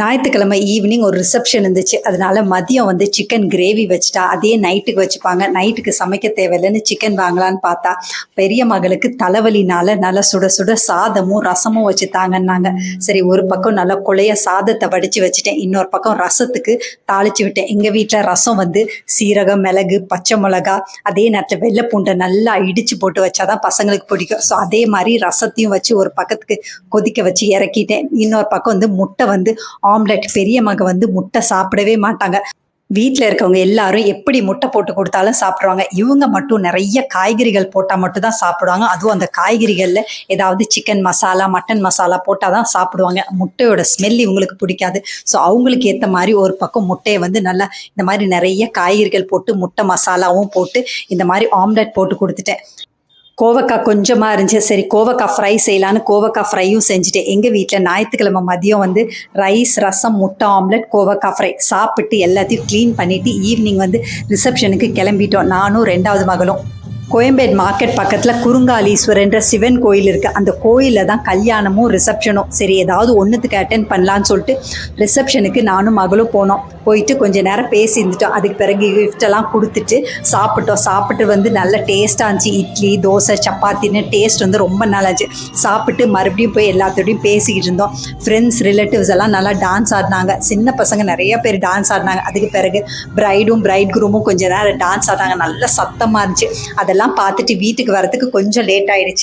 ஞாயிற்றுக்கிழமை ஈவினிங் ஒரு ரிசப்ஷன் இருந்துச்சு. அதனால மதியம் வந்து சிக்கன் கிரேவி வச்சுட்டா. அதே நைட்டுக்கு வச்சுப்பாங்க. நைட்டுக்கு சமைக்க தேவையில்லைன்னு சிக்கன் வாங்கலான்னு பார்த்தா, பெரிய மகளுக்கு தலைவலினால நல்லா சுட சுட சாதமும் ரசமும் வச்சு தாங்கன்னாங்க. சரி, ஒரு பக்கம் நல்லா கொழைய சாதத்தை வடித்து வச்சுட்டேன். இன்னொரு பக்கம் ரசத்துக்கு தாளித்து விட்டேன். எங்கள் வீட்டில் ரசம் வந்து சீரகம், மிளகு, பச்சை மிளகா, அதே நேரத்தில் வெள்ளை பூண்டை நல்லா இடித்து போட்டு வச்சாதான் பசங்களுக்கு பிடிக்கும். ஸோ அதே மாதிரி ரசத்தையும் வச்சு ஒரு பக்கத்துக்கு கொதிக்க வச்சு இறக்கிட்டேன். இன்னொரு பக்கம் வந்து முட்டை வந்து ஆம்லெட். பெரிய மக வந்து முட்டை சாப்பிடவே மாட்டாங்க. வீட்டில் இருக்கவங்க எல்லாரும் எப்படி முட்டை போட்டு கொடுத்தாலும் சாப்பிடுவாங்க. இவங்க மட்டும் நிறைய காய்கறிகள் போட்டால் மட்டும் தான் சாப்பிடுவாங்க. அதுவும் அந்த காய்கறிகளில் ஏதாவது சிக்கன் மசாலா, மட்டன் மசாலா போட்டால் தான் சாப்பிடுவாங்க. முட்டையோட ஸ்மெல் இவங்களுக்கு பிடிக்காது. ஸோ அவங்களுக்கு ஏற்ற மாதிரி ஒரு பக்கம் முட்டையை வந்து நல்லா இந்த மாதிரி நிறைய காய்கறிகள் போட்டு முட்டை மசாலாவும் போட்டு இந்த மாதிரி ஆம்லெட் போட்டு கொடுத்துட்டேன். கோவக்காய் கொஞ்சமாக இருந்துச்சு. சரி, கோவக்காய் ஃப்ரை செய்யலான்னு கோவக்காய் ஃப்ரையும் செஞ்சுட்டேன். எங்கள் வீட்டில் ஞாயிற்றுக்கிழமை மதியம் வந்து ரைஸ், ரசம், முட்டை ஆம்லெட், கோவக்காய் ஃப்ரை சாப்பிட்டு எல்லாத்தையும் க்ளீன் பண்ணிவிட்டு ஈவினிங் வந்து ரிசப்ஷனுக்கு கிளம்பிட்டோம். நானும் 2வது மகளும். கோயம்பேடு மார்க்கெட் பக்கத்தில் குறுங்காலீஸ்வரன்ற சிவன் கோயில் இருக்குது. அந்த கோயிலில் தான் கல்யாணமும் ரிசப்ஷனும். சரி, ஏதாவது ஒன்றுத்துக்கு அட்டென்ட் பண்ணலான்னு சொல்லிட்டு ரிசப்ஷனுக்கு நானும் மகளும் போனோம். போயிட்டு கொஞ்சம் நேரம் பேசி இருந்துட்டோம். அதுக்கு பிறகு கிஃப்டெல்லாம் கொடுத்துட்டு சாப்பிட்டோம். சாப்பிட்டு வந்து நல்ல டேஸ்ட்டாக இருந்துச்சு. இட்லி, தோசை, சப்பாத்தின்னு டேஸ்ட் வந்து ரொம்ப நல்லா இருந்துச்சு. சாப்பிட்டு மறுபடியும் போய் எல்லாத்தோடையும் பேசிக்கிட்டு இருந்தோம். ஃப்ரெண்ட்ஸ், ரிலேட்டிவ்ஸ் எல்லாம் நல்லா டான்ஸ் ஆடினாங்க. சின்ன பசங்க நிறைய பேர் டான்ஸ் ஆடினாங்க. அதுக்கு பிறகு பிரைடும் பிரைட் குரூமும் கொஞ்சம் நேரம் டான்ஸ் ஆடினாங்க. நல்ல சத்தமாக இருந்துச்சு. அதெல்லாம் பார்த்துட்டு வீட்டுக்கு வரதுக்கு கொஞ்சம் லேட் ஆயிடுச்சு.